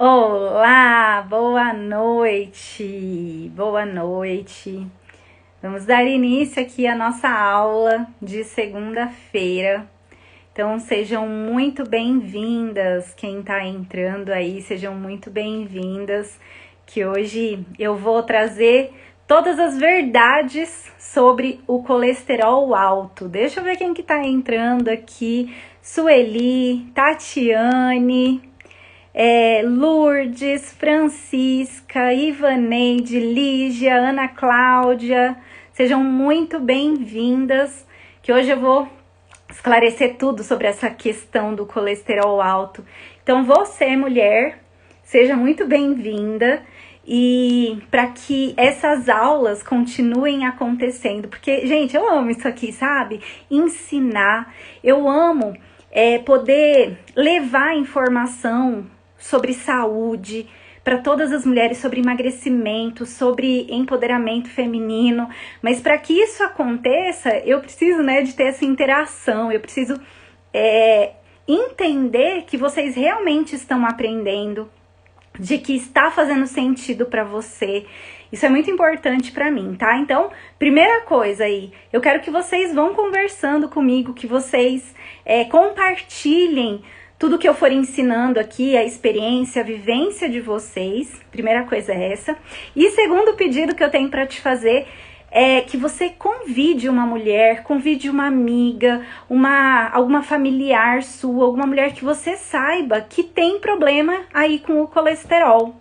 Olá, boa noite, boa noite. Vamos dar início aqui à nossa aula de segunda-feira. Então sejam muito bem-vindas, quem tá entrando aí, sejam muito bem-vindas, que hoje eu vou trazer todas as verdades sobre o colesterol alto. Deixa eu ver quem que tá entrando aqui. Sueli, Tatiane, Lourdes, Francisca, Ivaneide, Lígia, Ana Cláudia, sejam muito bem-vindas, que hoje eu vou esclarecer tudo sobre essa questão do colesterol alto. Então você, mulher, seja muito bem-vinda e para que essas aulas continuem acontecendo, porque, gente, eu amo isso aqui, sabe? Ensinar, eu amo poder levar informação sobre saúde para todas as mulheres, sobre emagrecimento, sobre empoderamento feminino, mas para que isso aconteça, eu preciso, de ter essa interação, eu preciso entender que vocês realmente estão aprendendo, de que está fazendo sentido para você. Isso é muito importante para mim, tá? Então, primeira coisa aí, eu quero que vocês vão conversando comigo, que vocês compartilhem tudo que eu for ensinando aqui, a experiência, a vivência de vocês. Primeira coisa é essa. E segundo pedido que eu tenho para te fazer é que você convide uma mulher, convide uma amiga, alguma familiar sua, alguma mulher que você saiba que tem problema aí com o colesterol.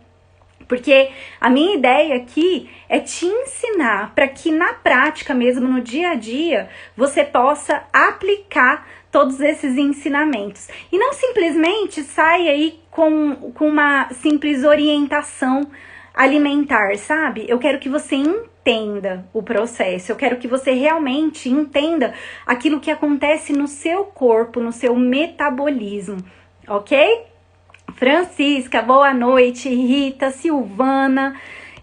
Porque a minha ideia aqui é te ensinar para que na prática mesmo, no dia a dia, você possa aplicar todos esses ensinamentos. E não simplesmente saia aí com uma simples orientação alimentar, sabe? Eu quero que você entenda o processo, eu quero que você realmente entenda aquilo que acontece no seu corpo, no seu metabolismo, ok? Francisca, boa noite. Rita, Silvana,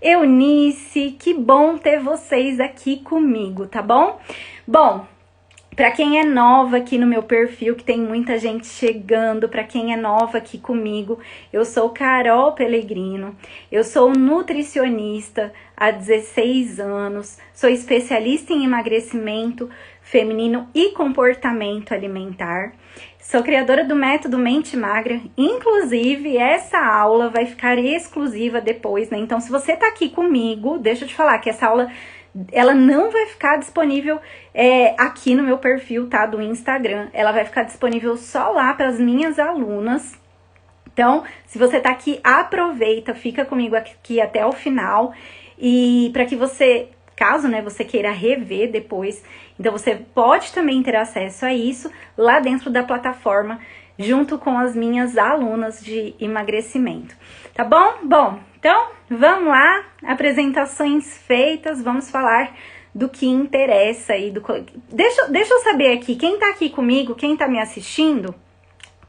Eunice, que bom ter vocês aqui comigo, tá bom? Bom, para quem é nova aqui no meu perfil, que tem muita gente chegando, para quem é nova aqui comigo, eu sou Carol Pellegrino, eu sou nutricionista há 16 anos, sou especialista em emagrecimento feminino e comportamento alimentar. Sou criadora do método Mente Magra, inclusive essa aula vai ficar exclusiva depois, né? Então, se você tá aqui comigo, deixa eu te falar que essa aula, ela não vai ficar disponível aqui no meu perfil, tá? Do Instagram. Ela vai ficar disponível só lá para as minhas alunas. Então, se você tá aqui, aproveita, fica comigo aqui até o final. E para que você, caso, você queira rever depois, então você pode também ter acesso a isso lá dentro da plataforma, junto com as minhas alunas de emagrecimento, tá bom? Bom, então vamos lá, apresentações feitas, vamos falar do que interessa aí. Deixa eu saber aqui, quem tá aqui comigo, quem tá me assistindo,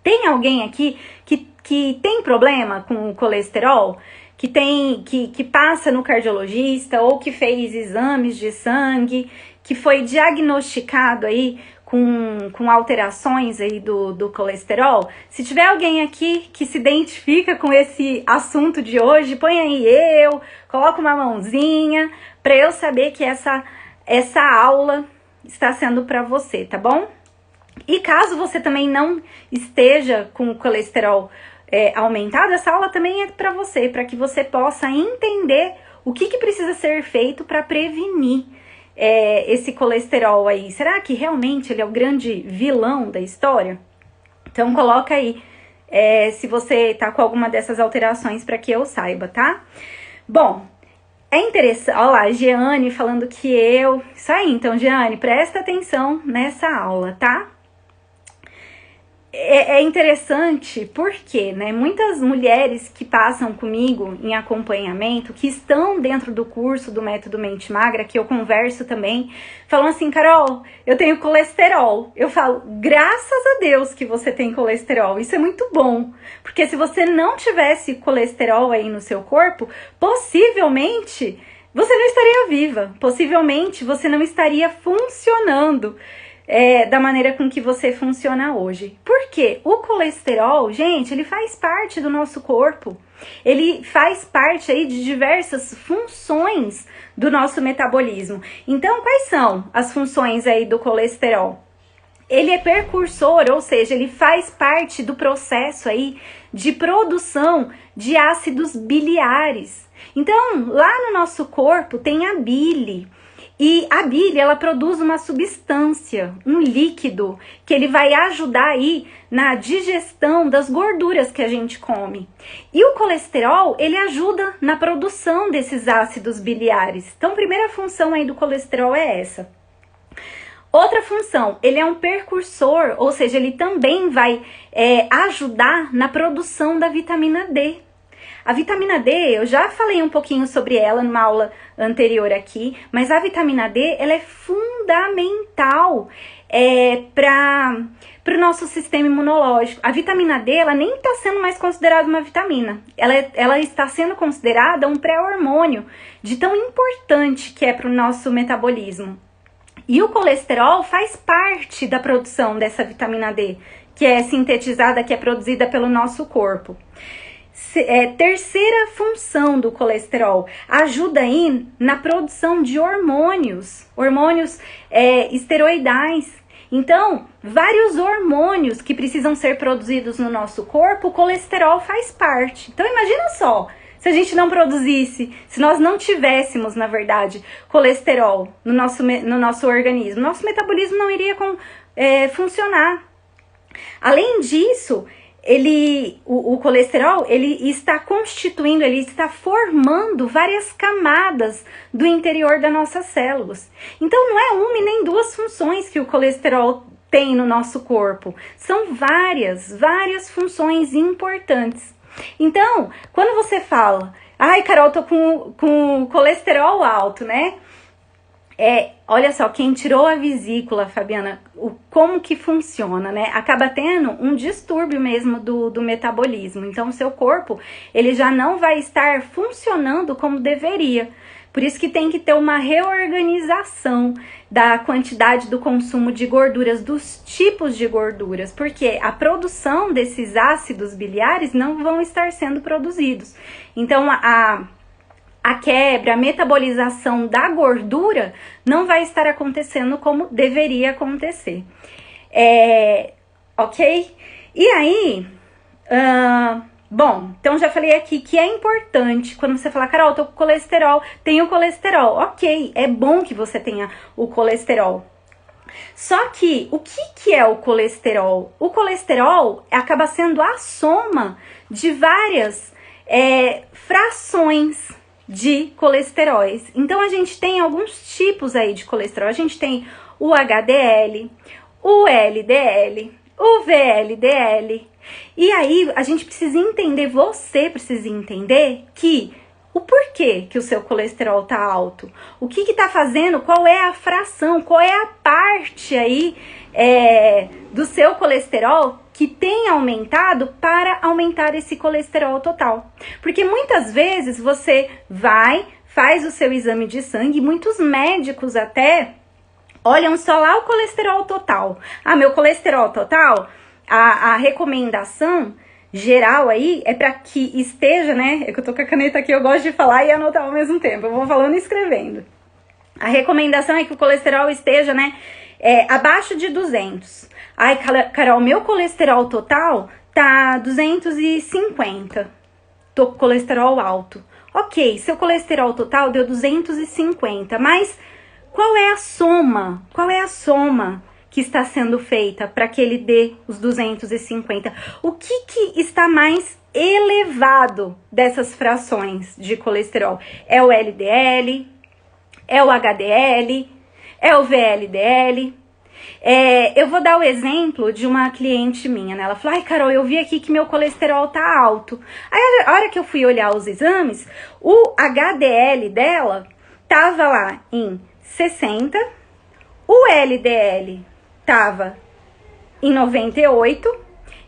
tem alguém aqui que tem problema com o colesterol? Que passa no cardiologista ou que fez exames de sangue, que foi diagnosticado aí com alterações aí do colesterol? Se tiver alguém aqui que se identifica com esse assunto de hoje, põe aí coloca uma mãozinha para eu saber que essa aula está sendo para você, tá bom? E caso você também não esteja com o colesterol aumentado, essa aula também é para você, para que você possa entender o que precisa ser feito para prevenir esse colesterol aí. Será que realmente ele é o grande vilão da história? Então coloca aí se você tá com alguma dessas alterações para que eu saiba, tá? Bom, é interessante, olha lá, Jeane falando que isso aí, então Jeane, presta atenção nessa aula, tá? É interessante porque, muitas mulheres que passam comigo em acompanhamento, que estão dentro do curso do Método Mente Magra, que eu converso também, falam assim: Carol, eu tenho colesterol. Eu falo, graças a Deus que você tem colesterol, isso é muito bom, porque se você não tivesse colesterol aí no seu corpo, possivelmente você não estaria viva, possivelmente você não estaria funcionando da maneira com que você funciona hoje. Por quê? O colesterol, gente, ele faz parte do nosso corpo. Ele faz parte aí de diversas funções do nosso metabolismo. Então, quais são as funções aí do colesterol? Ele é precursor, ou seja, ele faz parte do processo aí de produção de ácidos biliares. Então, lá no nosso corpo tem a bile. E a bile, ela produz uma substância, um líquido, que ele vai ajudar aí na digestão das gorduras que a gente come. E o colesterol, ele ajuda na produção desses ácidos biliares. Então, a primeira função aí do colesterol é essa. Outra função, ele é um precursor, ou seja, ele também vai ajudar na produção da vitamina D. A vitamina D, eu já falei um pouquinho sobre ela numa aula anterior aqui, mas a vitamina D, ela é fundamental para o nosso sistema imunológico. A vitamina D, ela nem está sendo mais considerada uma vitamina, ela está sendo considerada um pré-hormônio de tão importante que é para o nosso metabolismo. E o colesterol faz parte da produção dessa vitamina D, que é sintetizada, que é produzida pelo nosso corpo. Terceira função do colesterol, ajuda aí na produção de hormônios esteroidais. Então, vários hormônios que precisam ser produzidos no nosso corpo, o colesterol faz parte. Então, imagina só, se a gente não produzisse, se nós não tivéssemos, na verdade, colesterol no nosso organismo, nosso metabolismo não iria funcionar. Além disso, o colesterol, ele está constituindo, ele está formando várias camadas do interior das nossas células. Então, não é uma e nem duas funções que o colesterol tem no nosso corpo. São várias funções importantes. Então, quando você fala, ai, Carol, tô com colesterol alto, né? Olha só, quem tirou a vesícula, Fabiana, como que funciona, né? Acaba tendo um distúrbio mesmo do metabolismo. Então, o seu corpo, ele já não vai estar funcionando como deveria. Por isso que tem que ter uma reorganização da quantidade do consumo de gorduras, dos tipos de gorduras, porque a produção desses ácidos biliares não vão estar sendo produzidos. Então, a quebra, a metabolização da gordura não vai estar acontecendo como deveria acontecer. Ok? E aí, bom, então já falei aqui que é importante quando você fala, Carol, tô com colesterol, tenho colesterol. Ok, é bom que você tenha o colesterol. Só que, o que é o colesterol? O colesterol acaba sendo a soma de várias frações de colesteróis. Então, a gente tem alguns tipos aí de colesterol. A gente tem o HDL, o LDL, o VLDL. E aí, a gente precisa entender, você precisa entender que o porquê que o seu colesterol tá alto. O que tá fazendo, qual é a fração, qual é a parte aí do seu colesterol que tem aumentado para aumentar esse colesterol total. Porque muitas vezes você faz o seu exame de sangue, muitos médicos até olham só lá o colesterol total. Ah, meu colesterol total, a recomendação geral aí é para que esteja, né? É que eu tô com a caneta aqui, eu gosto de falar e anotar ao mesmo tempo. Eu vou falando e escrevendo. A recomendação é que o colesterol esteja, né, abaixo de 200. Ai, Carol, meu colesterol total tá 250. Tô com colesterol alto. Ok, seu colesterol total deu 250, mas qual é a soma? Qual é a soma que está sendo feita para que ele dê os 250? O que está mais elevado dessas frações de colesterol? É o LDL? É o HDL? É o VLDL? Eu vou dar o exemplo de uma cliente minha, né? Ela falou, ai, Carol, eu vi aqui que meu colesterol tá alto. Aí, a hora que eu fui olhar os exames, o HDL dela tava lá em 60, o LDL tava em 98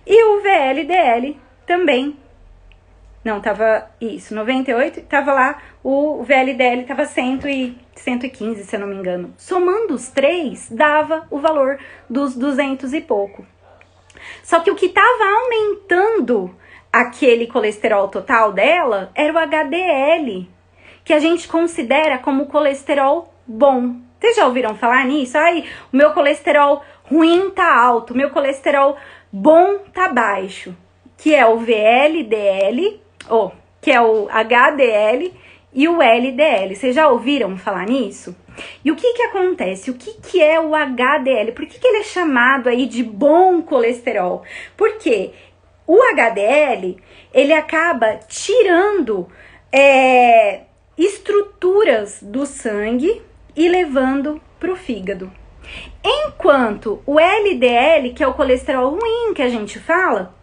e o VLDL também. Não, tava isso, 98, tava lá, o VLDL tava 115, se eu não me engano. Somando os três, dava o valor dos 200 e pouco. Só que o que tava aumentando aquele colesterol total dela era o HDL, que a gente considera como colesterol bom. Vocês já ouviram falar nisso? Ai, o meu colesterol ruim tá alto, o meu colesterol bom tá baixo, que é o VLDL, que é o HDL e o LDL. Vocês já ouviram falar nisso? E o que que acontece? O que que é o HDL? Por que que ele é chamado aí de bom colesterol? Porque o HDL, ele acaba tirando estruturas do sangue e levando para o fígado. Enquanto o LDL, que é o colesterol ruim que a gente fala,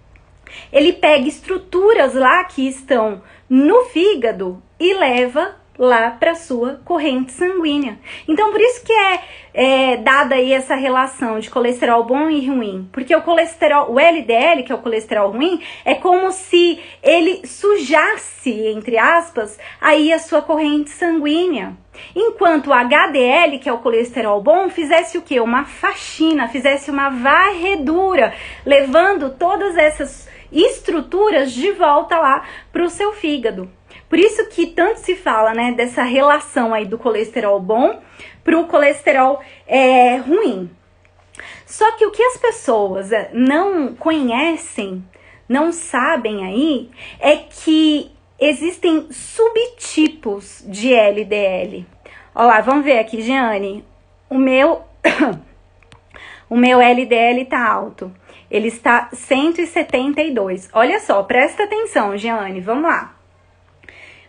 ele pega estruturas lá que estão no fígado e leva lá para sua corrente sanguínea. Então, por isso que é dada aí essa relação de colesterol bom e ruim. Porque o LDL, que é o colesterol ruim, é como se ele sujasse, entre aspas, aí a sua corrente sanguínea. Enquanto o HDL, que é o colesterol bom, fizesse o quê? Uma faxina, fizesse uma varredura, levando todas essas estruturas de volta lá para o seu fígado. Por isso que tanto se fala, né, dessa relação aí do colesterol bom para o colesterol ruim. Só que o que as pessoas não conhecem, não sabem aí, é que existem subtipos de LDL. Olha lá, vamos ver aqui, Jeane. O meu LDL tá alto. Ele está 172. Olha só, presta atenção, Jeane, vamos lá.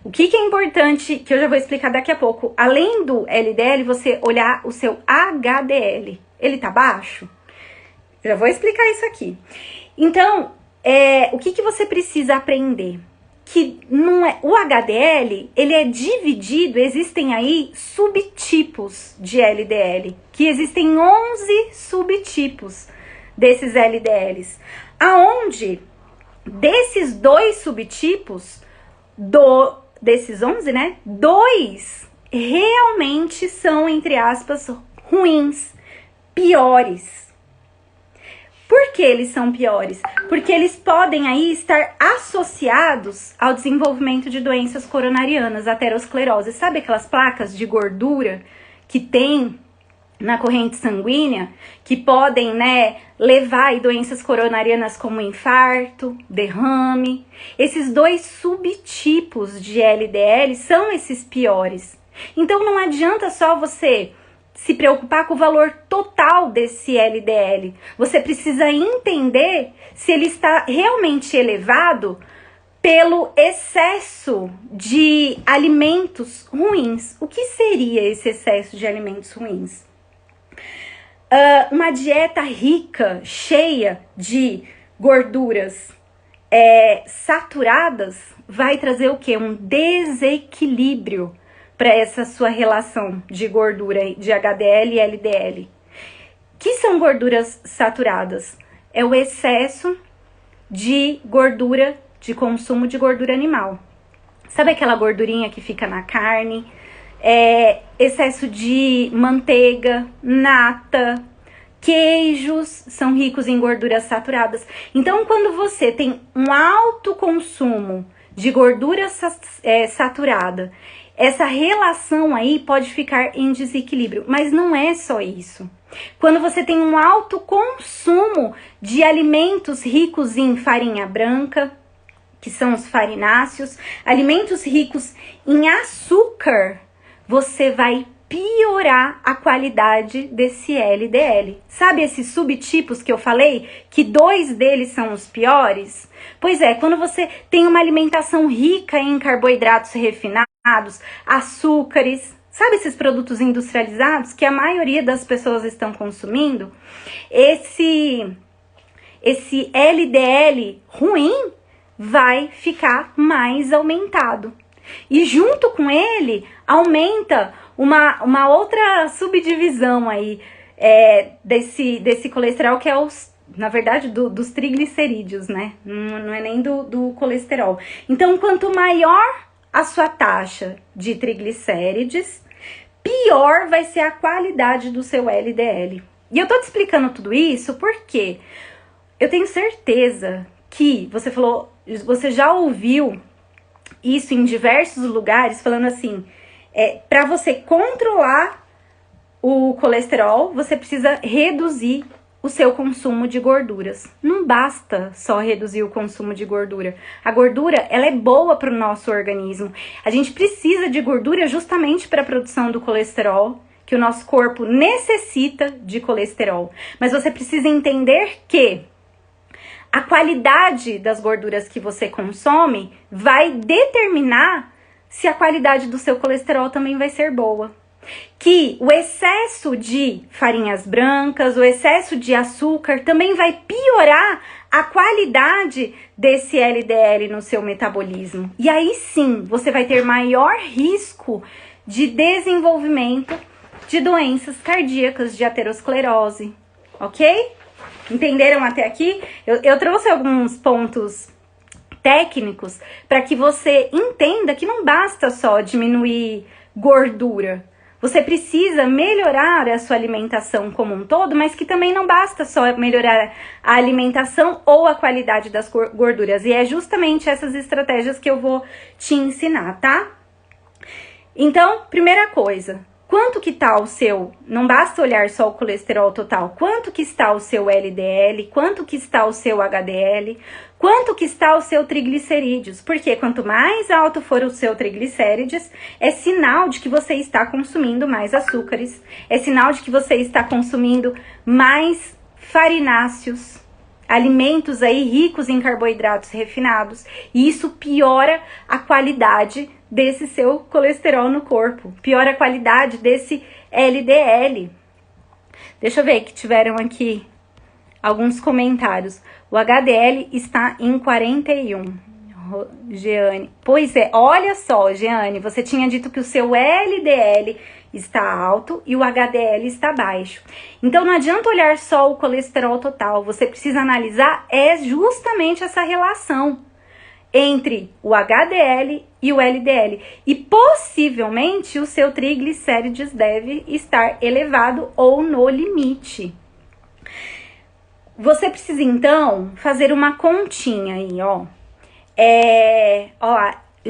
O que é importante, que eu já vou explicar daqui a pouco, além do LDL, você olhar o seu HDL. Ele tá baixo? Eu já vou explicar isso aqui. Então, o que você precisa aprender? Que não é, o HDL, ele é dividido, existem aí subtipos de LDL, que existem 11 subtipos desses LDLs, aonde desses dois subtipos, desses 11, né, 2 realmente são, entre aspas, ruins, piores. Por que eles são piores? Porque eles podem aí estar associados ao desenvolvimento de doenças coronarianas, aterosclerose. Sabe aquelas placas de gordura que tem na corrente sanguínea, que podem, né, levar a doenças coronarianas como infarto, derrame? Esses 2 subtipos de LDL são esses piores. Então não adianta só você se preocupar com o valor total desse LDL. Você precisa entender se ele está realmente elevado pelo excesso de alimentos ruins. O que seria esse excesso de alimentos ruins? Uma dieta rica, cheia de gorduras saturadas, vai trazer o quê? Um desequilíbrio para essa sua relação de gordura, de HDL e LDL. Que são gorduras saturadas? É o excesso de gordura, de consumo de gordura animal. Sabe aquela gordurinha que fica na carne? Excesso de manteiga, nata, queijos são ricos em gorduras saturadas. Então, quando você tem um alto consumo de gordura saturada, essa relação aí pode ficar em desequilíbrio, mas não é só isso. Quando você tem um alto consumo de alimentos ricos em farinha branca, que são os farináceos, alimentos ricos em açúcar, você vai piorar a qualidade desse LDL. Sabe esses subtipos que eu falei? Que 2 deles são os piores? Pois é, quando você tem uma alimentação rica em carboidratos refinados, açúcares, sabe esses produtos industrializados que a maioria das pessoas estão consumindo? Esse LDL ruim vai ficar mais aumentado. E junto com ele, aumenta uma outra subdivisão aí desse colesterol, que é na verdade, dos triglicerídeos, né? Não é nem do colesterol. Então, quanto maior a sua taxa de triglicérides, pior vai ser a qualidade do seu LDL. E eu tô te explicando tudo isso porque eu tenho certeza que você falou, você já ouviu isso em diversos lugares, falando assim, para você controlar o colesterol, você precisa reduzir o seu consumo de gorduras. Não basta só reduzir o consumo de gordura. A gordura, ela é boa para o nosso organismo. A gente precisa de gordura justamente para a produção do colesterol, que o nosso corpo necessita de colesterol. Mas você precisa entender que a qualidade das gorduras que você consome vai determinar se a qualidade do seu colesterol também vai ser boa. Que o excesso de farinhas brancas, o excesso de açúcar também vai piorar a qualidade desse LDL no seu metabolismo. E aí sim, você vai ter maior risco de desenvolvimento de doenças cardíacas, de aterosclerose, ok? Entenderam até aqui? Eu trouxe alguns pontos técnicos para que você entenda que não basta só diminuir gordura. Você precisa melhorar a sua alimentação como um todo, mas que também não basta só melhorar a alimentação ou a qualidade das gorduras. E é justamente essas estratégias que eu vou te ensinar, tá? Então, primeira coisa, quanto que tá o seu, não basta olhar só o colesterol total, quanto que está o seu LDL, quanto que está o seu HDL, quanto que está o seu triglicerídeos, porque quanto mais alto for o seu triglicérides, é sinal de que você está consumindo mais açúcares, é sinal de que você está consumindo mais farináceos, alimentos aí ricos em carboidratos refinados, e isso piora a qualidade desse seu colesterol no corpo, piora a qualidade desse LDL. Deixa eu ver que tiveram aqui alguns comentários. O HDL está em 41. Jeane. Pois é, olha só, Jeane, você tinha dito que o seu LDL está alto e o HDL está baixo. Então não adianta olhar só o colesterol total, você precisa analisar justamente essa relação entre o HDL e o LDL. E possivelmente o seu triglicérides deve estar elevado ou no limite. Você precisa, então, fazer uma continha aí, ó.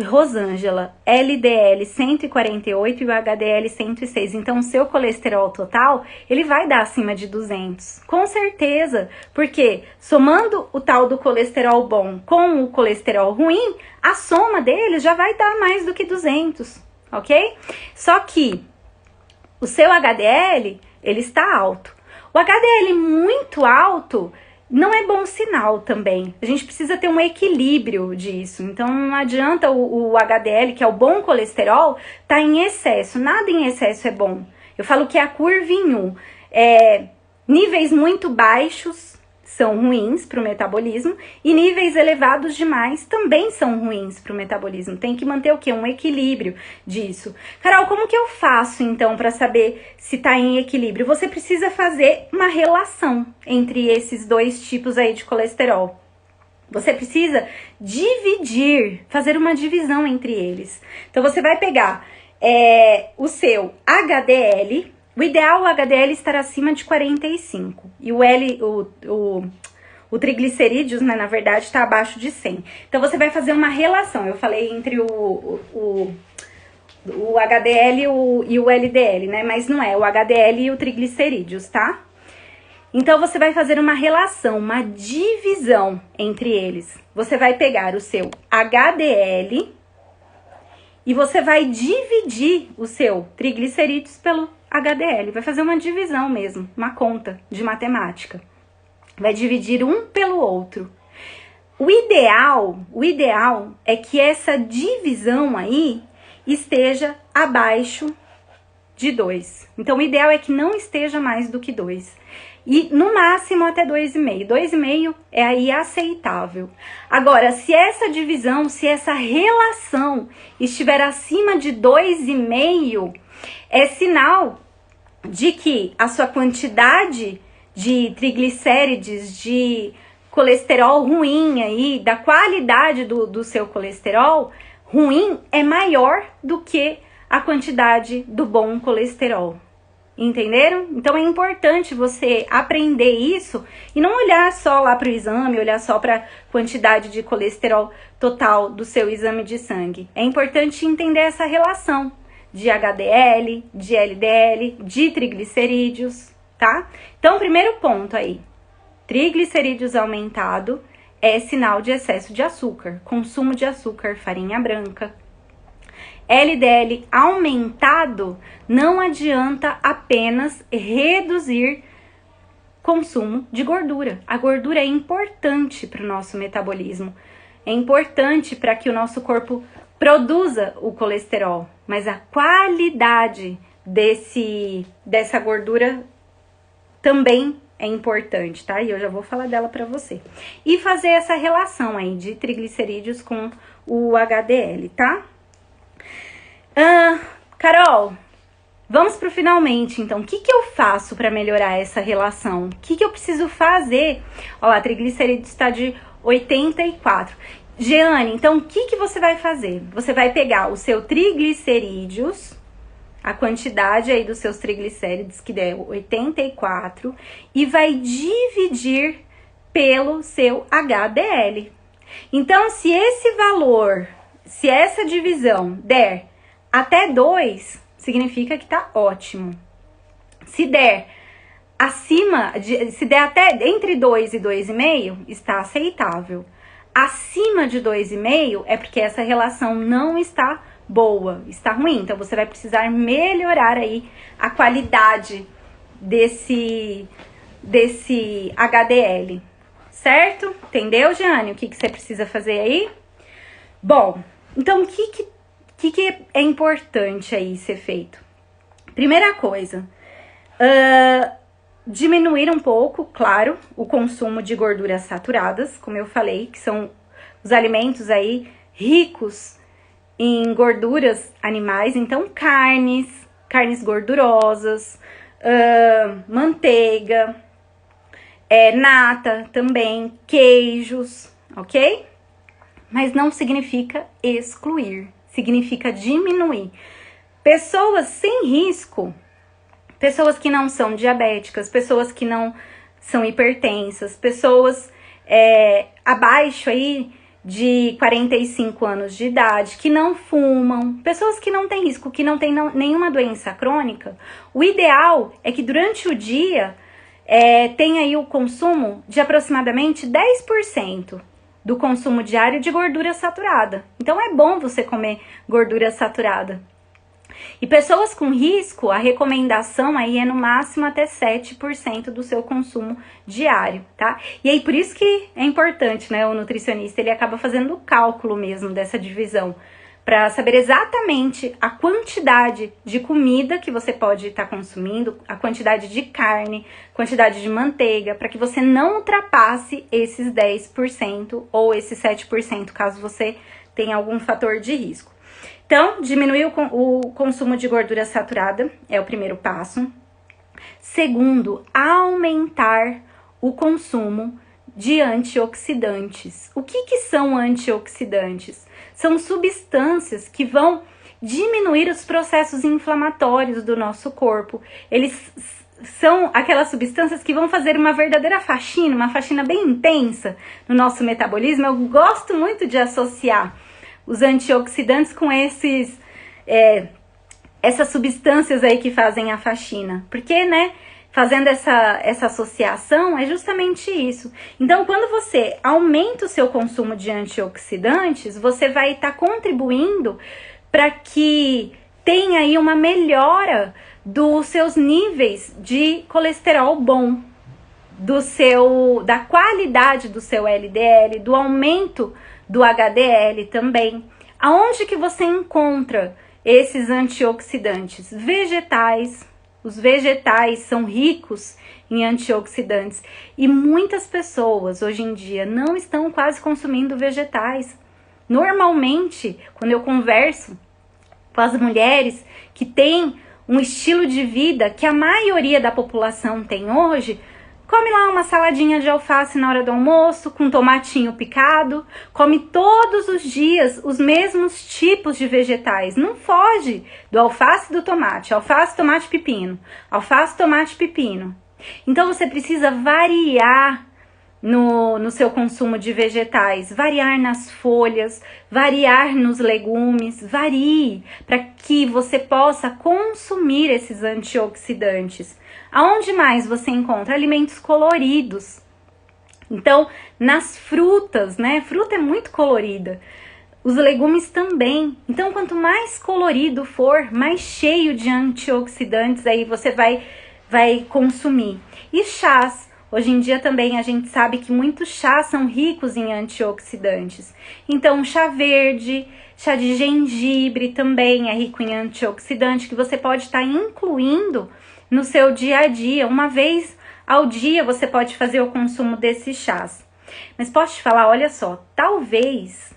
Rosângela, LDL 148 e o HDL 106. Então, o seu colesterol total, ele vai dar acima de 200. Com certeza. Porque somando o tal do colesterol bom com o colesterol ruim, a soma deles já vai dar mais do que 200, ok? Só que o seu HDL, ele está alto. O HDL muito alto não é bom sinal também. A gente precisa ter um equilíbrio disso. Então não adianta o HDL, que é o bom colesterol, tá em excesso. Nada em excesso é bom. Eu falo que é a curva em U. Níveis muito baixos são ruins para o metabolismo e níveis elevados demais também são ruins para o metabolismo. Tem que manter o quê? Um equilíbrio disso. Carol, como que eu faço então para saber se está em equilíbrio? Você precisa fazer uma relação entre esses dois tipos aí de colesterol. Você precisa dividir, fazer uma divisão entre eles. Então você vai pegar o seu HDL. O ideal, o HDL estar acima de 45. E o triglicerídeos, né, na verdade, está abaixo de 100. Então, você vai fazer uma relação. Eu falei entre o HDL e o LDL, né? Mas não é o HDL e o triglicerídeos, tá? Então, você vai fazer uma relação, uma divisão entre eles. Você vai pegar o seu HDL e você vai dividir o seu triglicerídeos pelo HDL, vai fazer uma divisão mesmo, uma conta de matemática. Vai dividir um pelo outro. O ideal é que essa divisão aí esteja abaixo de 2. Então, o ideal é que não esteja mais do que 2. E, no máximo, até 2,5. 2,5 é aí aceitável. Agora, se essa divisão, se essa relação estiver acima de 2,5, é sinal de que a sua quantidade de triglicérides, de colesterol ruim aí, da qualidade do seu colesterol ruim é maior do que a quantidade do bom colesterol, Entenderam? Então é importante você aprender isso e não olhar só lá para o exame, olhar só para a quantidade de colesterol total do seu exame de sangue. É importante entender essa relação de HDL, de LDL, de triglicerídeos, tá? Então, primeiro ponto aí, triglicerídeos aumentado é sinal de excesso de açúcar, consumo de açúcar, farinha branca. LDL aumentado, não adianta apenas reduzir consumo de gordura. A gordura é importante para o nosso metabolismo. É importante para que o nosso corpo produza o colesterol, mas a qualidade dessa gordura também é importante, tá? E eu já vou falar dela para você. E fazer essa relação aí de triglicerídeos com o HDL, tá? Carol, vamos pro finalmente, então. O que eu faço para melhorar essa relação? O que eu preciso fazer? Ó, a triglicerídeos está de 84. Jeane, então o que você vai fazer? Você vai pegar o seu triglicerídeos, a quantidade aí dos seus triglicéridos, que der 84, e vai dividir pelo seu HDL. Então, se esse valor, se essa divisão der até 2, significa que tá ótimo. Se der se der até entre 2 e 2,5, está aceitável. Acima de 2,5 é porque essa relação não está boa, está ruim. Então, você vai precisar melhorar aí a qualidade desse HDL, certo? Entendeu, Jeane? O que você precisa fazer aí? Bom, então, o que é importante aí ser feito? Primeira coisa, diminuir um pouco, claro, o consumo de gorduras saturadas, como eu falei, que são os alimentos aí ricos em gorduras animais, então carnes gordurosas, manteiga, nata também, queijos, ok? Mas não significa excluir, significa diminuir. Pessoas sem risco, pessoas que não são diabéticas, pessoas que não são hipertensas, pessoas abaixo aí de 45 anos de idade, que não fumam, pessoas que não têm risco, que não têm nenhuma doença crônica, o ideal é que durante o dia tenha aí o consumo de aproximadamente 10% do consumo diário de gordura saturada. Então é bom você comer gordura saturada. E pessoas com risco, a recomendação aí é no máximo até 7% do seu consumo diário, tá? E aí por isso que é importante, né? O nutricionista, ele acaba fazendo o cálculo mesmo dessa divisão, para saber exatamente a quantidade de comida que você pode estar consumindo, a quantidade de carne, quantidade de manteiga, para que você não ultrapasse esses 10% ou esses 7%, caso você tenha algum fator de risco. Então, diminuir o consumo de gordura saturada é o primeiro passo. Segundo, aumentar o consumo de antioxidantes. O que são antioxidantes? São substâncias que vão diminuir os processos inflamatórios do nosso corpo. Eles são aquelas substâncias que vão fazer uma verdadeira faxina, uma faxina bem intensa no nosso metabolismo. Eu gosto muito de associar os antioxidantes com essas substâncias aí que fazem a faxina. Porque, né, fazendo essa associação é justamente isso. Então, quando você aumenta o seu consumo de antioxidantes, você vai estar contribuindo para que tenha aí uma melhora dos seus níveis de colesterol bom, da qualidade do seu LDL, do aumento do HDL também. Aonde que você encontra esses antioxidantes? Vegetais. Os vegetais são ricos em antioxidantes e muitas pessoas hoje em dia não estão quase consumindo vegetais. Normalmente, quando eu converso com as mulheres que têm um estilo de vida que a maioria da população tem hoje, come lá uma saladinha de alface na hora do almoço, com tomatinho picado, come todos os dias os mesmos tipos de vegetais, não foge do alface e do tomate, alface, tomate, pepino, alface, tomate, pepino. Então você precisa variar no seu consumo de vegetais, variar nas folhas, variar nos legumes, varie para que você possa consumir esses antioxidantes. Aonde mais você encontra? Alimentos coloridos. Então, nas frutas, né? Fruta é muito colorida. Os legumes também. Então, quanto mais colorido for, mais cheio de antioxidantes aí você vai consumir. E chás. Hoje em dia também a gente sabe que muitos chás são ricos em antioxidantes. Então, chá verde, chá de gengibre também é rico em antioxidante, que você pode estar incluindo no seu dia a dia. Uma vez ao dia você pode fazer o consumo desses chás. Mas posso te falar, olha só, talvez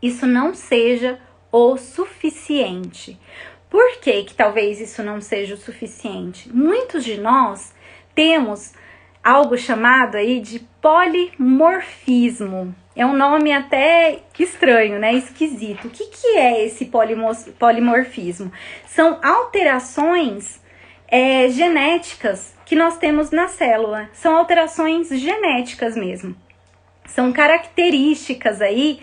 isso não seja o suficiente. Por que talvez isso não seja o suficiente? Muitos de nós temos algo chamado aí de polimorfismo. É um nome até estranho, né? Esquisito. O que é esse polimorfismo? São alterações genéticas que nós temos na célula. São alterações genéticas mesmo. São características aí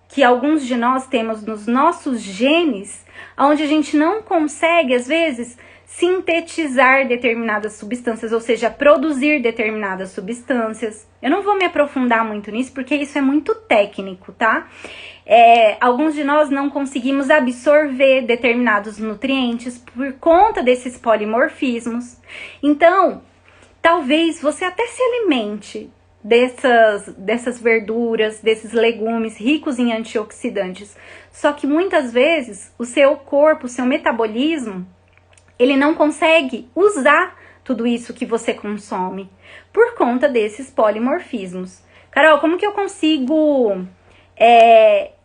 que alguns de nós temos nos nossos genes, onde a gente não consegue, às vezes, sintetizar determinadas substâncias, ou seja, produzir determinadas substâncias. Eu não vou me aprofundar muito nisso, porque isso é muito técnico, tá? Alguns de nós não conseguimos absorver determinados nutrientes por conta desses polimorfismos. Então, talvez você até se alimente dessas verduras, desses legumes ricos em antioxidantes. Só que muitas vezes o seu corpo, o seu metabolismo, ele não consegue usar tudo isso que você consome por conta desses polimorfismos. Carol, como que eu consigo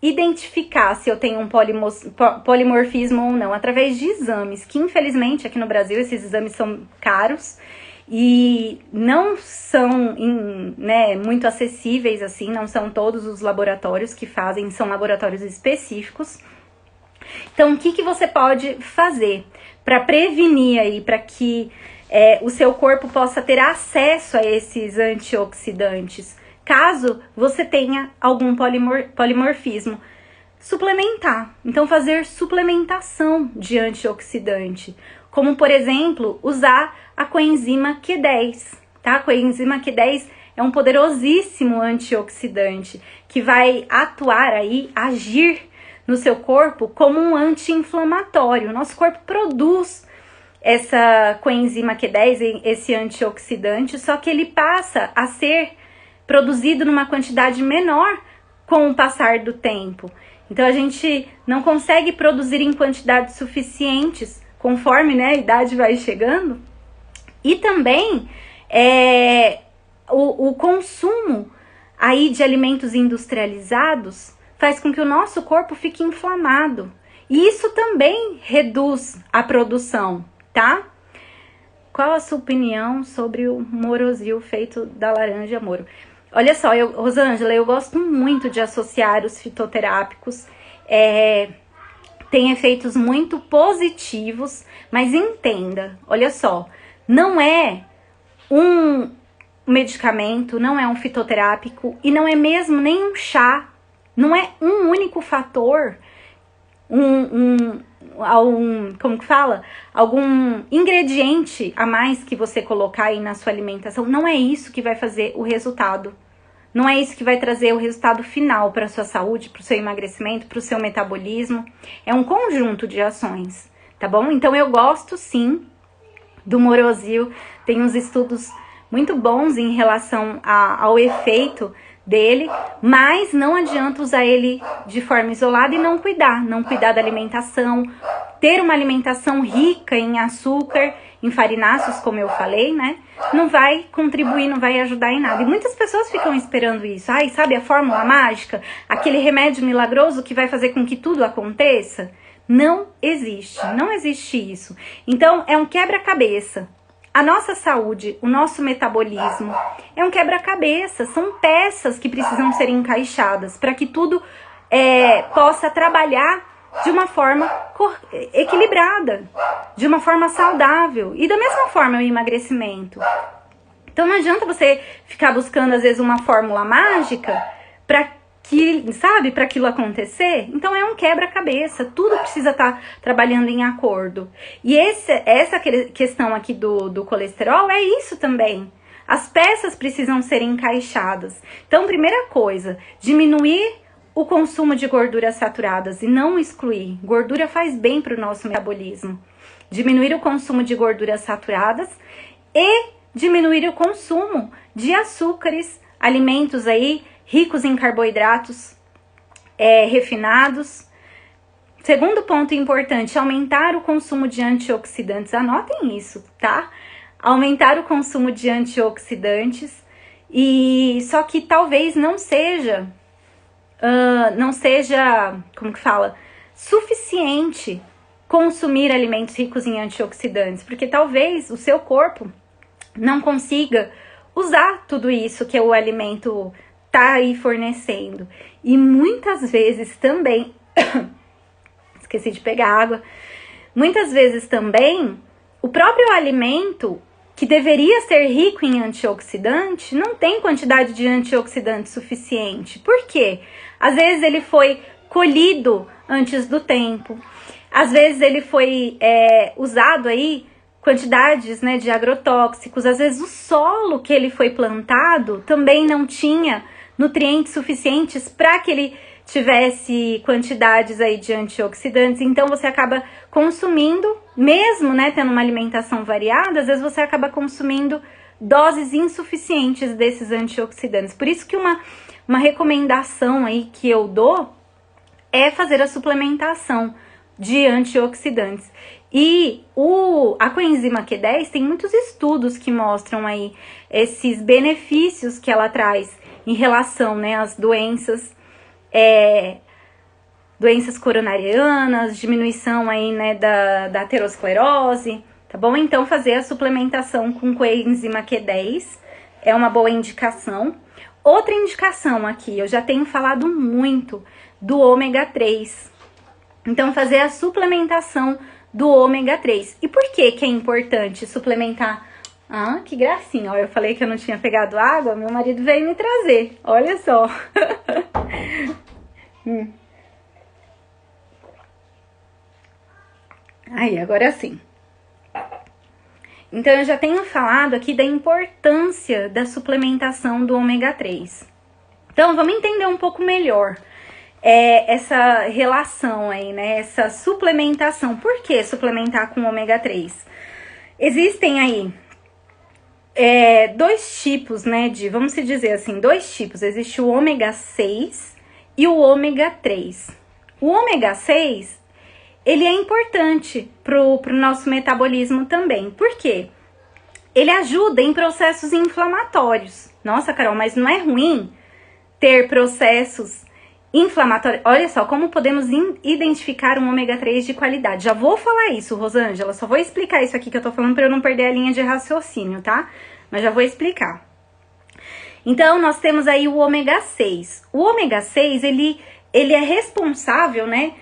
identificar se eu tenho um polimorfismo ou não? Através de exames, que infelizmente aqui no Brasil esses exames são caros e não são muito acessíveis assim, não são todos os laboratórios que fazem, são laboratórios específicos. Então, o que você pode fazer para prevenir aí, para que o seu corpo possa ter acesso a esses antioxidantes, caso você tenha algum polimorfismo? Suplementar. Então, fazer suplementação de antioxidante, como, por exemplo, usar a coenzima Q10, tá? A coenzima Q10 é um poderosíssimo antioxidante que vai atuar aí, agir no seu corpo como um anti-inflamatório. O nosso corpo produz essa coenzima Q10, esse antioxidante, só que ele passa a ser produzido numa quantidade menor com o passar do tempo. Então a gente não consegue produzir em quantidades suficientes conforme, né, a idade vai chegando. E também o consumo aí de alimentos industrializados faz com que o nosso corpo fique inflamado. E isso também reduz a produção, tá? Qual a sua opinião sobre o Morosil feito da laranja Moro? Olha só, Rosângela, eu gosto muito de associar os fitoterápicos. Tem efeitos muito positivos, mas entenda, olha só, não é um medicamento, não é um fitoterápico e não é mesmo nem um chá. Não é um único fator, como que fala? Algum ingrediente a mais que você colocar aí na sua alimentação. Não é isso que vai fazer o resultado. Não é isso que vai trazer o resultado final para a sua saúde, para o seu emagrecimento, para o seu metabolismo. É um conjunto de ações, tá bom? Então eu gosto sim do Morosil. Tem uns estudos muito bons em relação ao efeito dele, mas não adianta usar ele de forma isolada e não cuidar da alimentação, ter uma alimentação rica em açúcar, em farináceos, como eu falei, né? Não vai contribuir, não vai ajudar em nada. E muitas pessoas ficam esperando isso. Ai, sabe a fórmula mágica? Aquele remédio milagroso que vai fazer com que tudo aconteça? Não existe isso. Então, é um quebra-cabeça. a nossa saúde, o nosso metabolismo, é um quebra-cabeça, são peças que precisam ser encaixadas para que tudo possa trabalhar de uma forma equilibrada, de uma forma saudável. E da mesma forma o emagrecimento. Então não adianta você ficar buscando às vezes uma fórmula mágica para para aquilo acontecer. Então é um quebra-cabeça, tudo precisa estar trabalhando em acordo. E essa questão aqui do colesterol é isso também. As peças precisam ser encaixadas. Então, primeira coisa, diminuir o consumo de gorduras saturadas e não excluir. Gordura faz bem para o nosso metabolismo. Diminuir o consumo de gorduras saturadas e diminuir o consumo de açúcares, alimentos aí ricos em carboidratos refinados. Segundo ponto importante, aumentar o consumo de antioxidantes. Anotem isso, tá? Aumentar o consumo de antioxidantes. E só que talvez não seja, como que fala? Suficiente consumir alimentos ricos em antioxidantes. Porque talvez o seu corpo não consiga usar tudo isso que o alimento tá aí fornecendo. E muitas vezes também esqueci de pegar água. Muitas vezes também o próprio alimento que deveria ser rico em antioxidante não tem quantidade de antioxidante suficiente. Por quê? Às vezes ele foi colhido antes do tempo. Às vezes ele foi usado aí quantidades, né, de agrotóxicos. Às vezes o solo que ele foi plantado também não tinha nutrientes suficientes para que ele tivesse quantidades aí de antioxidantes. Então você acaba consumindo, mesmo, né, tendo uma alimentação variada, às vezes você acaba consumindo doses insuficientes desses antioxidantes. Por isso que uma recomendação aí que eu dou é fazer a suplementação de antioxidantes. E a coenzima Q10 tem muitos estudos que mostram aí esses benefícios que ela traz em relação, né, às doenças coronarianas, diminuição aí, né, da aterosclerose, tá bom? Então fazer a suplementação com coenzima Q10 é uma boa indicação. Outra indicação aqui, eu já tenho falado muito do ômega 3. Então fazer a suplementação do ômega 3. E por que é importante suplementar? Ah, que gracinha, ó, eu falei que eu não tinha pegado água, meu marido veio me trazer, olha só. Aí, agora sim. Então eu já tenho falado aqui da importância da suplementação do ômega 3. Então vamos entender um pouco melhor essa relação aí, né? Essa suplementação. Por que suplementar com ômega 3? Existem aí dois tipos, né? Vamos se dizer assim, dois tipos. Existe o ômega 6 e o ômega 3. O ômega 6, ele é importante pro nosso metabolismo também. Por quê? Ele ajuda em processos inflamatórios. Nossa, Carol, mas não é ruim ter processos inflamatórios? Olha só, como podemos identificar um ômega 3 de qualidade. Já vou falar isso, Rosângela, só vou explicar isso aqui que eu tô falando para eu não perder a linha de raciocínio, tá? Mas já vou explicar. Então, nós temos aí o ômega 6. O ômega 6, ele é responsável, né,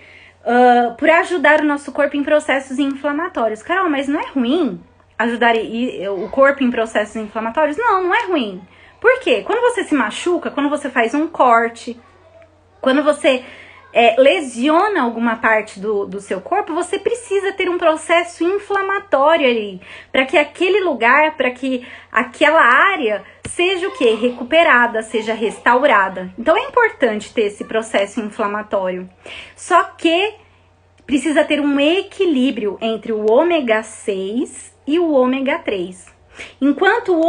por ajudar o nosso corpo em processos inflamatórios. Carol, mas não é ruim ajudar o corpo em processos inflamatórios? Não, não é ruim. Por quê? Quando você se machuca, quando você faz um corte, quando você lesiona alguma parte do seu corpo, você precisa ter um processo inflamatório ali, para que aquele lugar, para que aquela área seja o quê? Recuperada, seja restaurada. Então é importante ter esse processo inflamatório. Só que precisa ter um equilíbrio entre o ômega 6 e o ômega 3. Enquanto o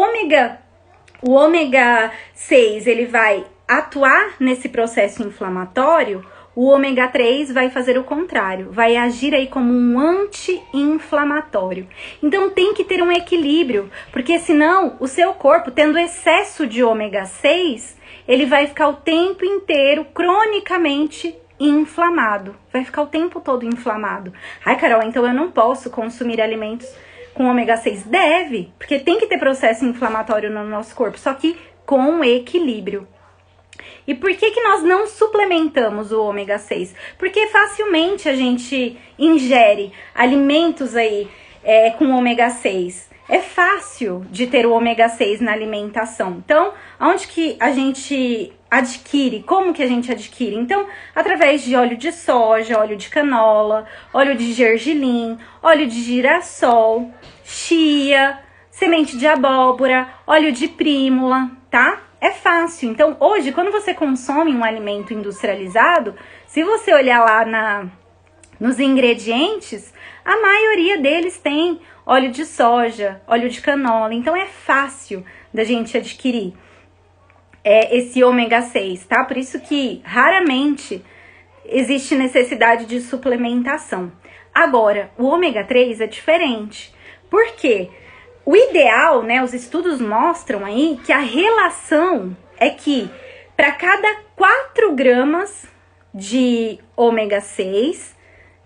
ômega 6 ele vai atuar nesse processo inflamatório, o ômega 3 vai fazer o contrário, vai agir aí como um anti-inflamatório. Então tem que ter um equilíbrio, porque senão o seu corpo, tendo excesso de ômega 6, ele vai ficar o tempo inteiro cronicamente inflamado. Vai ficar o tempo todo inflamado. Ai, Carol, então eu não posso consumir alimentos com ômega 6? Deve, porque tem que ter processo inflamatório no nosso corpo, só que com equilíbrio. E por que nós não suplementamos o ômega 6? Porque facilmente a gente ingere alimentos aí com ômega 6. É fácil de ter o ômega 6 na alimentação. Então, onde que a gente adquire? Como que a gente adquire? Então, através de óleo de soja, óleo de canola, óleo de gergelim, óleo de girassol, chia, semente de abóbora, óleo de prímula, tá? É fácil. Então, hoje, quando você consome um alimento industrializado, se você olhar lá nos ingredientes, a maioria deles tem óleo de soja, óleo de canola. Então, é fácil da gente adquirir esse ômega 6, tá? Por isso que, raramente, existe necessidade de suplementação. Agora, o ômega 3 é diferente. Por quê? O ideal, né, os estudos mostram aí que a relação é que para cada 4 gramas de ômega 6,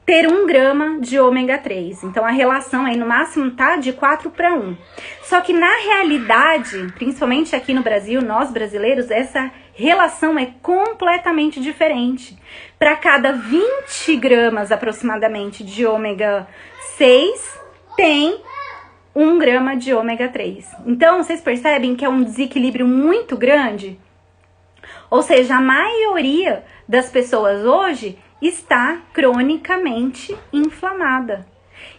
ter 1 grama de ômega 3. Então, a relação aí no máximo tá de 4:1. Só que na realidade, principalmente aqui no Brasil, nós brasileiros, essa relação é completamente diferente. Para cada 20 gramas aproximadamente de ômega 6, tem 1 grama de ômega 3. Então, vocês percebem que é um desequilíbrio muito grande? Ou seja, a maioria das pessoas hoje está cronicamente inflamada.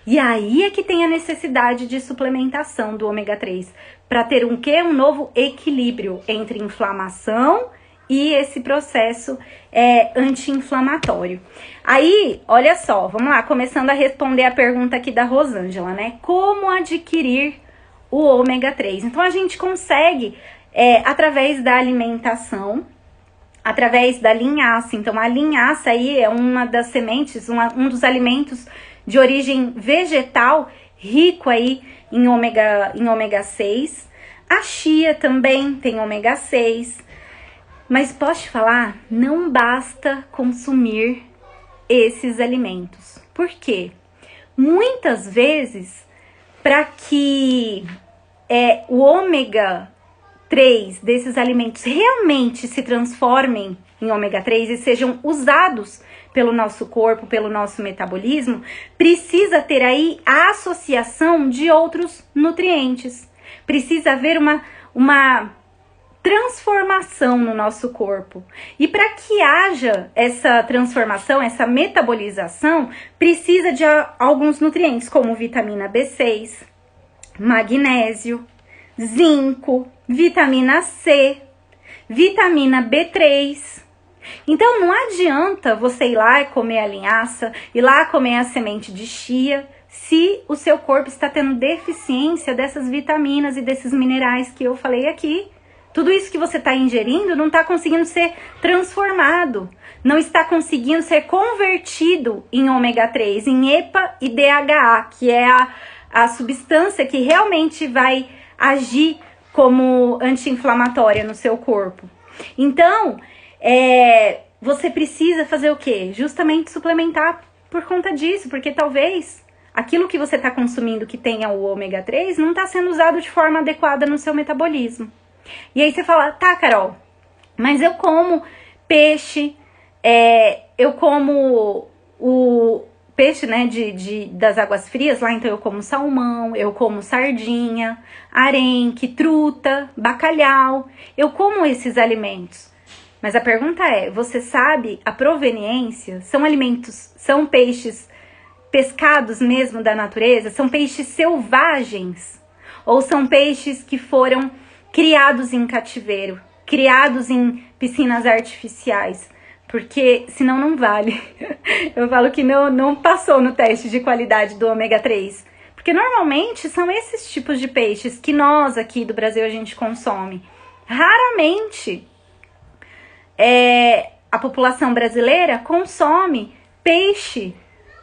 E aí é que tem a necessidade de suplementação do ômega 3, para ter um novo equilíbrio entre inflamação e esse processo anti-inflamatório. Aí, olha só, vamos lá, começando a responder a pergunta aqui da Rosângela, né? Como adquirir o ômega 3? Então, a gente consegue através da alimentação, através da linhaça. Então, a linhaça aí é uma das sementes, um dos alimentos de origem vegetal, rico aí em ômega 6. A chia também tem ômega 6. Mas posso te falar, não basta consumir esses alimentos. Por quê? Muitas vezes, para que o ômega 3 desses alimentos realmente se transformem em ômega 3 e sejam usados pelo nosso corpo, pelo nosso metabolismo, precisa ter aí a associação de outros nutrientes. Precisa haver uma transformação no nosso corpo. E para que haja essa transformação, essa metabolização, precisa de alguns nutrientes, como vitamina B6, magnésio, zinco, vitamina C, vitamina B3. Então não adianta você ir lá e comer a linhaça, ir lá comer a semente de chia, se o seu corpo está tendo deficiência dessas vitaminas e desses minerais que eu falei aqui. Tudo isso que você está ingerindo não está conseguindo ser transformado, não está conseguindo ser convertido em ômega 3, em EPA e DHA, que é a substância que realmente vai agir como anti-inflamatória no seu corpo. Então, você precisa fazer o quê? Justamente suplementar por conta disso, porque talvez aquilo que você está consumindo que tenha o ômega 3 não está sendo usado de forma adequada no seu metabolismo. E aí você fala, tá, Carol, mas eu como peixe, eu como o peixe, né, das águas frias lá, então eu como salmão, eu como sardinha, arenque, truta, bacalhau, eu como esses alimentos. Mas a pergunta é, você sabe a proveniência? São alimentos, são peixes pescados mesmo da natureza? São peixes selvagens? Ou são peixes que foram criados em cativeiro, criados em piscinas artificiais? Porque senão não vale. Eu falo que não passou no teste de qualidade do ômega 3. Porque normalmente são esses tipos de peixes que nós aqui do Brasil a gente consome. Raramente a população brasileira consome peixe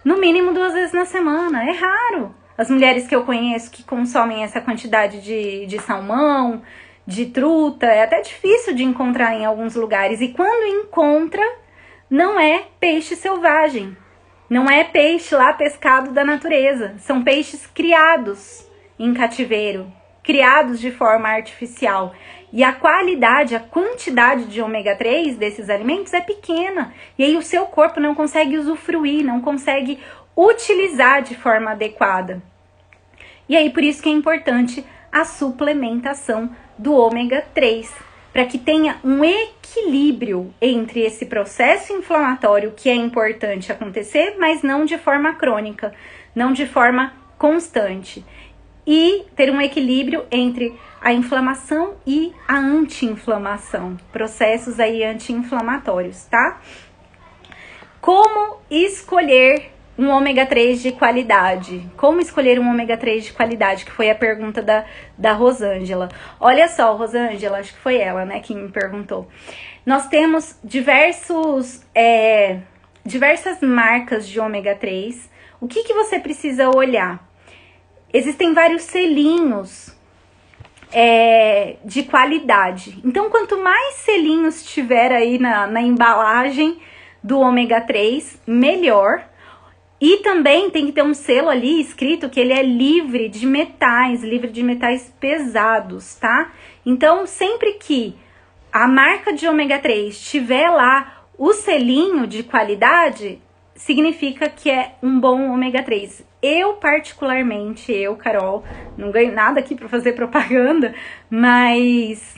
no mínimo 2 vezes na semana. É raro. As mulheres que eu conheço que consomem essa quantidade de salmão, de truta, é até difícil de encontrar em alguns lugares. E quando encontra, não é peixe selvagem. Não é peixe lá pescado da natureza. São peixes criados em cativeiro, criados de forma artificial. E a qualidade, a quantidade de ômega 3 desses alimentos é pequena. E aí o seu corpo não consegue usufruir, não consegue utilizar de forma adequada. E aí por isso que é importante a suplementação do ômega 3, para que tenha um equilíbrio entre esse processo inflamatório que é importante acontecer, mas não de forma crônica, não de forma constante. E ter um equilíbrio entre a inflamação e a anti-inflamação, processos aí anti-inflamatórios, tá? Como escolher um ômega 3 de qualidade? Como escolher um ômega 3 de qualidade? Que foi a pergunta da Rosângela. Olha só, Rosângela, acho que foi ela, né, que me perguntou. Nós temos diversas marcas de ômega 3. O que você precisa olhar? Existem vários selinhos de qualidade. Então, quanto mais selinhos tiver aí na embalagem do ômega 3, melhor. E também tem que ter um selo ali escrito que ele é livre de metais pesados, tá? Então, sempre que a marca de ômega 3 tiver lá o selinho de qualidade, significa que é um bom ômega 3. Eu, particularmente, Carol, não ganho nada aqui para fazer propaganda, mas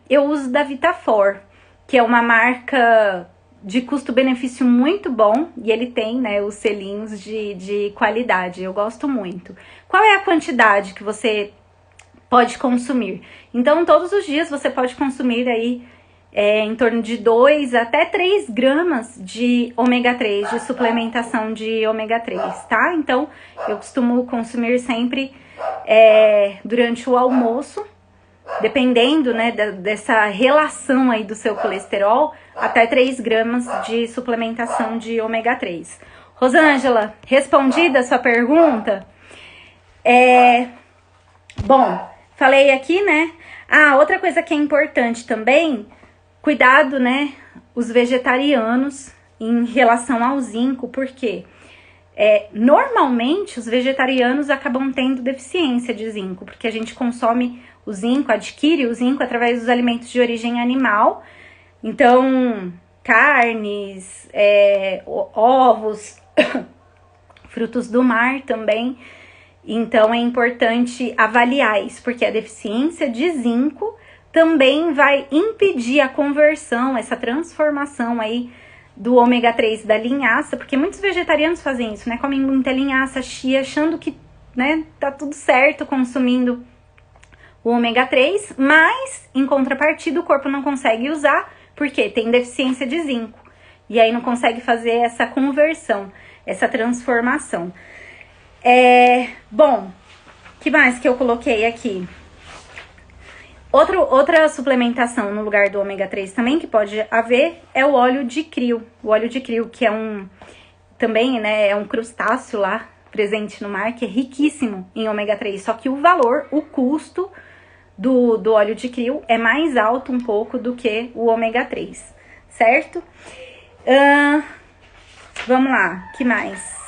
eu uso da Vitafor, que é uma marca de custo-benefício muito bom, e ele tem, né, os selinhos de qualidade. Eu gosto muito. Qual é a quantidade que você pode consumir? Então, todos os dias você pode consumir aí em torno de 2 até 3 gramas de ômega 3, de suplementação de ômega 3, tá? Então, eu costumo consumir sempre durante o almoço, dependendo, né, dessa relação aí do seu colesterol, até 3 gramas de suplementação de ômega 3. Rosângela, respondida a sua pergunta? Bom, falei aqui, né? Outra coisa que é importante também, cuidado, né, os vegetarianos em relação ao zinco, porque normalmente os vegetarianos acabam tendo deficiência de zinco, porque a gente consome o zinco, adquire o zinco através dos alimentos de origem animal, então carnes, ovos, frutos do mar também. Então é importante avaliar isso, porque a deficiência de zinco também vai impedir a conversão, essa transformação aí do ômega 3 da linhaça, porque muitos vegetarianos fazem isso, né? Comem muita linhaça, chia, achando que, né, tá tudo certo consumindo o ômega 3, mas em contrapartida o corpo não consegue usar, porque tem deficiência de zinco. E aí não consegue fazer essa conversão, essa transformação. Bom, que mais que eu coloquei aqui? Outra suplementação no lugar do ômega 3 também que pode haver é o óleo de krill. O óleo de krill, que também, né, é um crustáceo lá presente no mar, que é riquíssimo em ômega 3. Só que o custo do óleo de krill é mais alto um pouco do que o ômega 3, certo? Vamos lá, que mais?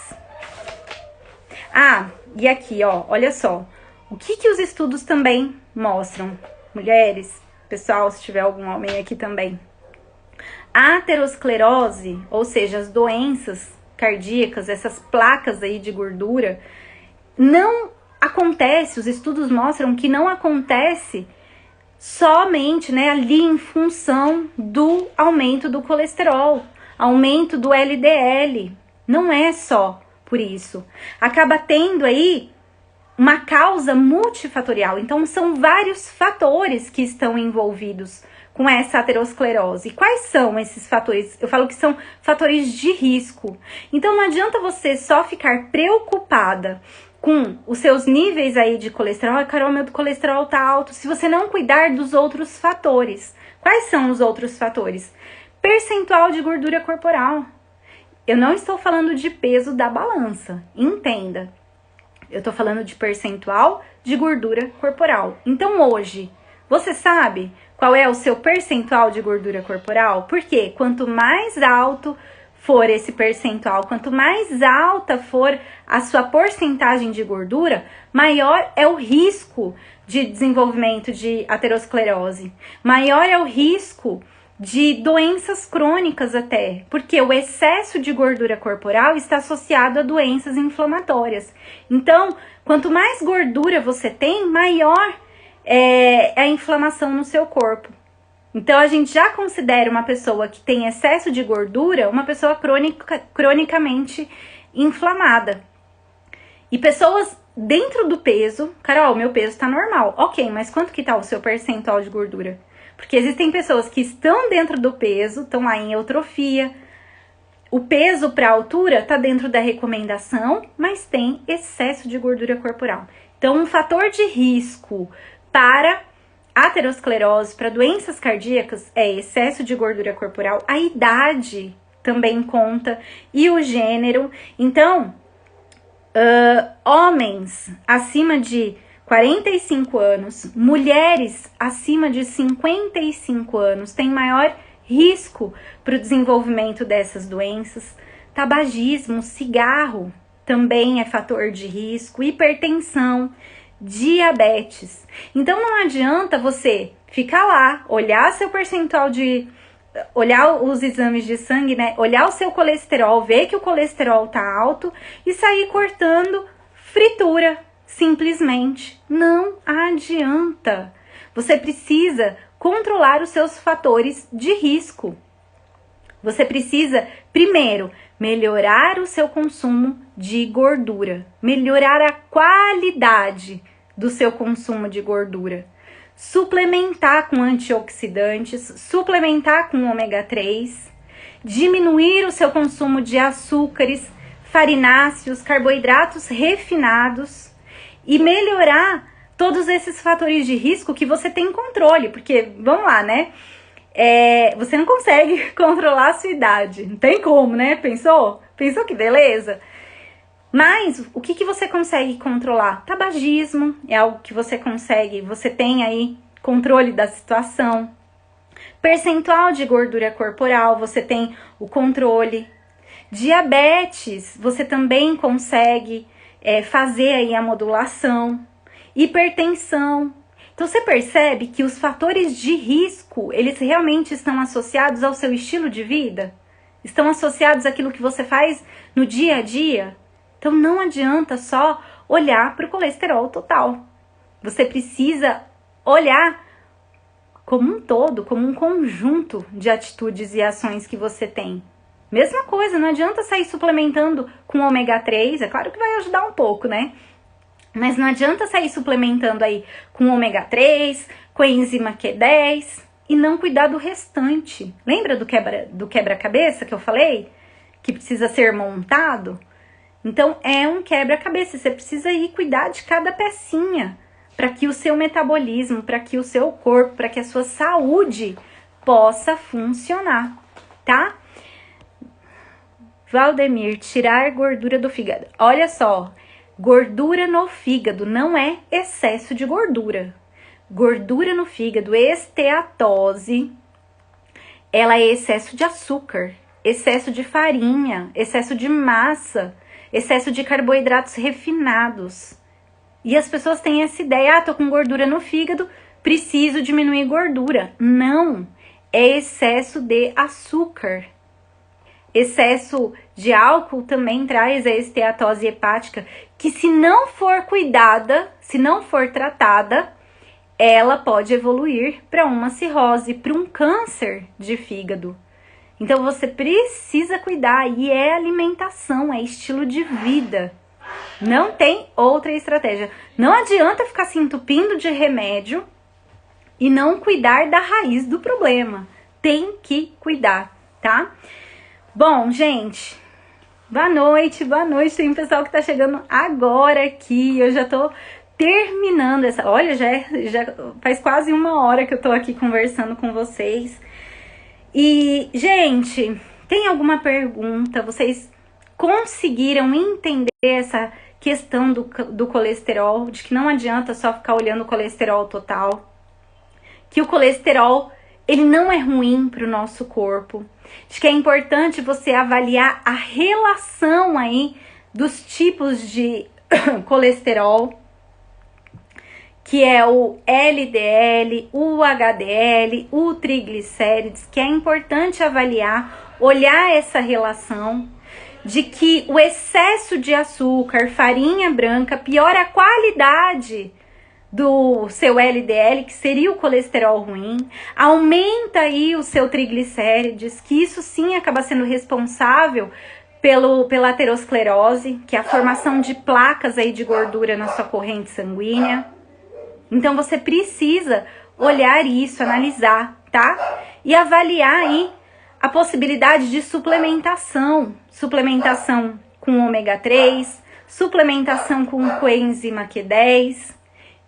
E aqui, ó, olha só. O que os estudos também mostram? Mulheres, pessoal, se tiver algum homem aqui também. A aterosclerose, ou seja, as doenças cardíacas, essas placas aí de gordura, não acontece, os estudos mostram que não acontece somente, né, ali em função do aumento do colesterol, aumento do LDL. Não é só por isso. Acaba tendo aí uma causa multifatorial. Então, são vários fatores que estão envolvidos com essa aterosclerose. E quais são esses fatores? Eu falo que são fatores de risco. Então, não adianta você só ficar preocupada com os seus níveis aí de colesterol. Carol, meu colesterol tá alto. Se você não cuidar dos outros fatores. Quais são os outros fatores? Percentual de gordura corporal. Eu não estou falando de peso da balança. Entenda. Eu tô falando de percentual de gordura corporal. Então, hoje, você sabe qual é o seu percentual de gordura corporal? Porque quanto mais alto for esse percentual, quanto mais alta for a sua porcentagem de gordura, maior é o risco de desenvolvimento de aterosclerose, maior é o risco de doenças crônicas até, porque o excesso de gordura corporal está associado a doenças inflamatórias. Então, quanto mais gordura você tem, maior é a inflamação no seu corpo. Então, a gente já considera uma pessoa que tem excesso de gordura uma pessoa cronicamente inflamada. E pessoas dentro do peso, Carol, meu peso tá normal. Ok, mas quanto que tá o seu percentual de gordura? Porque existem pessoas que estão dentro do peso, estão lá em eutrofia. O peso para a altura tá dentro da recomendação, mas tem excesso de gordura corporal. Então, um fator de risco para aterosclerose, para doenças cardíacas, é excesso de gordura corporal. A idade também conta e o gênero. Então, homens acima de 45 anos, mulheres acima de 55 anos têm maior risco para o desenvolvimento dessas doenças. Tabagismo, cigarro também é fator de risco, hipertensão, diabetes. Então não adianta você ficar lá, olhar seu percentual de... olhar os exames de sangue, né? Olhar o seu colesterol, ver que o colesterol tá alto e sair cortando fritura. Simplesmente não adianta. Você precisa controlar os seus fatores de risco. Você precisa, primeiro, melhorar o seu consumo de gordura, melhorar a qualidade do seu consumo de gordura, suplementar com antioxidantes, suplementar com ômega 3, diminuir o seu consumo de açúcares, farináceos, carboidratos refinados, e melhorar todos esses fatores de risco que você tem controle. Porque, vamos lá, né? Você não consegue controlar a sua idade. Não tem como, né? Pensou? Pensou que beleza? Mas, o que você consegue controlar? Tabagismo é algo que você consegue. Você tem aí controle da situação. Percentual de gordura corporal, você tem o controle. Diabetes, você também consegue fazer aí a modulação, hipertensão. Então você percebe que os fatores de risco, eles realmente estão associados ao seu estilo de vida? Estão associados àquilo que você faz no dia a dia? Então não adianta só olhar para o colesterol total. Você precisa olhar como um todo, como um conjunto de atitudes e ações que você tem. Mesma coisa, não adianta sair suplementando com ômega 3, é claro que vai ajudar um pouco, né? Mas não adianta sair suplementando aí com ômega 3, com enzima Q10 e não cuidar do restante. Lembra do quebra-cabeça que eu falei? Que precisa ser montado? Então é um quebra-cabeça, você precisa ir cuidar de cada pecinha para que o seu metabolismo, para que o seu corpo, para que a sua saúde possa funcionar, tá? Valdemir, tirar gordura do fígado. Olha só, gordura no fígado não é excesso de gordura. Gordura no fígado, esteatose, ela é excesso de açúcar, excesso de farinha, excesso de massa, excesso de carboidratos refinados. E as pessoas têm essa ideia, tô com gordura no fígado, preciso diminuir gordura. Não, é excesso de açúcar. Excesso de álcool também traz a esteatose hepática, que se não for cuidada, se não for tratada, ela pode evoluir para uma cirrose, para um câncer de fígado. Então você precisa cuidar, e é alimentação, é estilo de vida. Não tem outra estratégia. Não adianta ficar se entupindo de remédio e não cuidar da raiz do problema. Tem que cuidar, tá? Bom, gente, boa noite, boa noite. Tem um pessoal que tá chegando agora aqui. Eu já tô terminando essa... Olha, já faz quase 1 hora que eu tô aqui conversando com vocês. E, gente, tem alguma pergunta? Vocês conseguiram entender essa questão do colesterol? De que não adianta só ficar olhando o colesterol total? Que o colesterol, ele não é ruim para o nosso corpo. de que é importante você avaliar a relação aí dos tipos de colesterol, que é o LDL, o HDL, o triglicérides, que é importante avaliar, olhar essa relação, de que o excesso de açúcar, farinha branca, piora a qualidade do seu LDL, que seria o colesterol ruim, aumenta aí o seu triglicérides, que isso sim acaba sendo responsável pela aterosclerose, que é a formação de placas aí de gordura na sua corrente sanguínea. Então você precisa olhar isso, analisar, tá? E avaliar aí a possibilidade de suplementação. Suplementação com ômega 3, suplementação com coenzima Q10,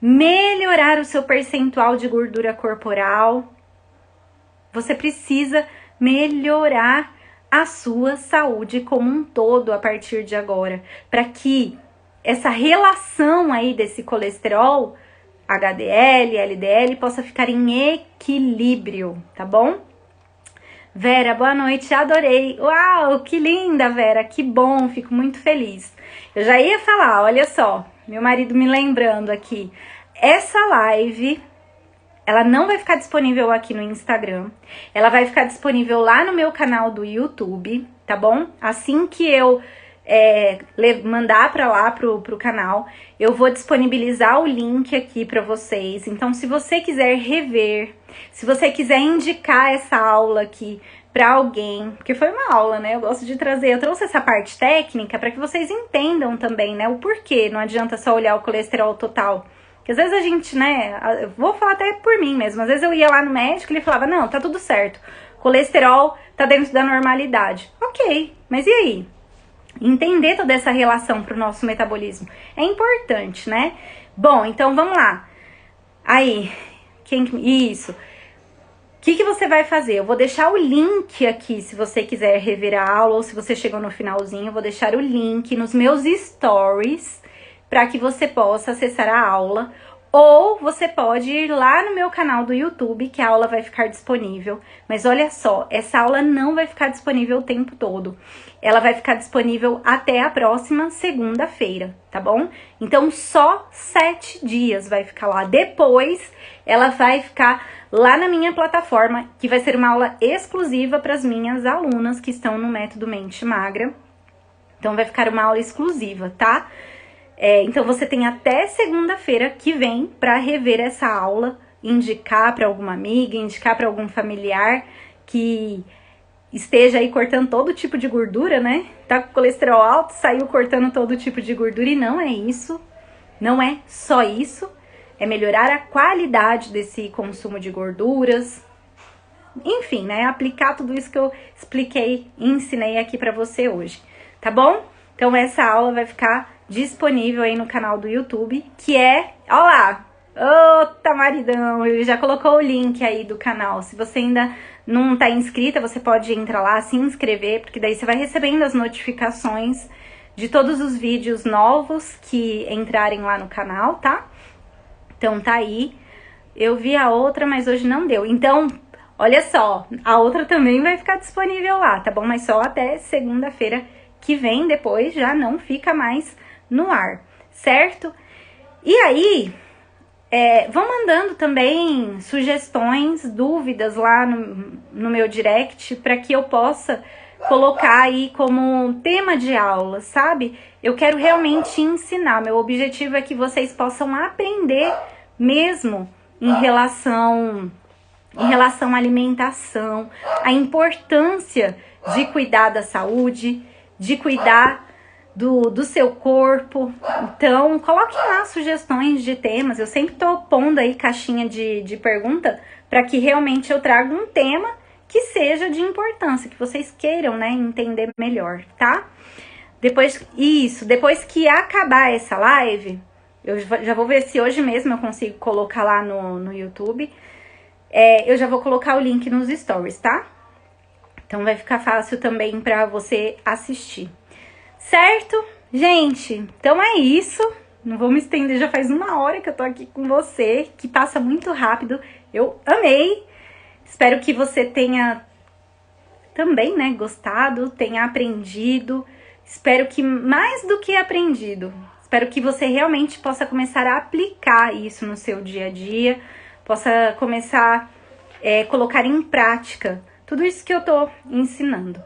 melhorar o seu percentual de gordura corporal. Você precisa melhorar a sua saúde como um todo a partir de agora, para que essa relação aí desse colesterol, HDL, LDL, possa ficar em equilíbrio, tá bom? Vera, boa noite, adorei. Uau, que linda, Vera, que bom, fico muito feliz. Eu já ia falar, olha só, meu marido me lembrando aqui, essa live, ela não vai ficar disponível aqui no Instagram, ela vai ficar disponível lá no meu canal do YouTube, tá bom? Assim que eu mandar pra lá pro canal, eu vou disponibilizar o link aqui pra vocês. Então, se você quiser rever, se você quiser indicar essa aula aqui pra alguém, porque foi uma aula, né? Eu gosto de trazer, eu trouxe essa parte técnica pra que vocês entendam também, né? O porquê, não adianta só olhar o colesterol total. Porque às vezes a gente, né, eu vou falar até por mim mesmo, às vezes eu ia lá no médico e ele falava, não, tá tudo certo, colesterol tá dentro da normalidade. Ok, mas e aí? Entender toda essa relação para o nosso metabolismo é importante, né? Bom, então vamos lá. Aí, isso. O que você vai fazer? Eu vou deixar o link aqui, se você quiser rever a aula ou se você chegou no finalzinho, eu vou deixar o link nos meus stories para que você possa acessar a aula. Ou você pode ir lá no meu canal do YouTube, que a aula vai ficar disponível. Mas olha só, essa aula não vai ficar disponível o tempo todo. Ela vai ficar disponível até a próxima segunda-feira, tá bom? Então, só 7 dias vai ficar lá. Depois, ela vai ficar lá na minha plataforma, que vai ser uma aula exclusiva para as minhas alunas que estão no Método Mente Magra. Então, vai ficar uma aula exclusiva, tá? Então, você tem até segunda-feira que vem para rever essa aula, indicar para alguma amiga, indicar para algum familiar que esteja aí cortando todo tipo de gordura, né? Tá com colesterol alto, saiu cortando todo tipo de gordura e não é isso. Não é só isso. É melhorar a qualidade desse consumo de gorduras. Enfim, né? Aplicar tudo isso que eu expliquei e ensinei aqui para você hoje, tá bom? Então, essa aula vai ficar disponível aí no canal do YouTube, que é, ó lá, ô maridão, ele já colocou o link aí do canal. Se você ainda não tá inscrita, você pode entrar lá, se inscrever, porque daí você vai recebendo as notificações de todos os vídeos novos que entrarem lá no canal, tá? Então tá aí, eu vi a outra, mas hoje não deu. Então, olha só, a outra também vai ficar disponível lá, tá bom? Mas só até segunda-feira que vem, depois já não fica mais no ar, certo? E aí, vão mandando também sugestões, dúvidas lá no meu direct, para que eu possa colocar aí como tema de aula, sabe? Eu quero realmente ensinar, meu objetivo é que vocês possam aprender mesmo em relação à alimentação, a importância de cuidar da saúde, de cuidar do seu corpo. Então, coloquem lá sugestões de temas. Eu sempre tô pondo aí caixinha de pergunta para que realmente eu traga um tema que seja de importância, que vocês queiram, né, entender melhor, tá? Depois que acabar essa live, eu já vou ver se hoje mesmo eu consigo colocar lá no YouTube. Eu já vou colocar o link nos stories, tá? Então vai ficar fácil também para você assistir. Certo? Gente, então é isso. Não vou me estender, já faz 1 hora que eu tô aqui com você, que passa muito rápido. Eu amei. Espero que você tenha também, né, gostado, tenha aprendido. Espero que mais do que aprendido, espero que você realmente possa começar a aplicar isso no seu dia a dia, possa começar a colocar em prática tudo isso que eu tô ensinando.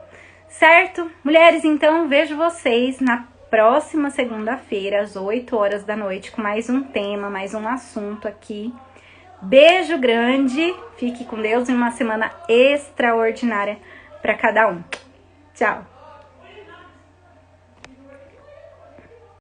Certo? Mulheres, então, vejo vocês na próxima segunda-feira, às 8 horas da noite, com mais um tema, mais um assunto aqui. Beijo grande, fique com Deus e uma semana extraordinária para cada um. Tchau!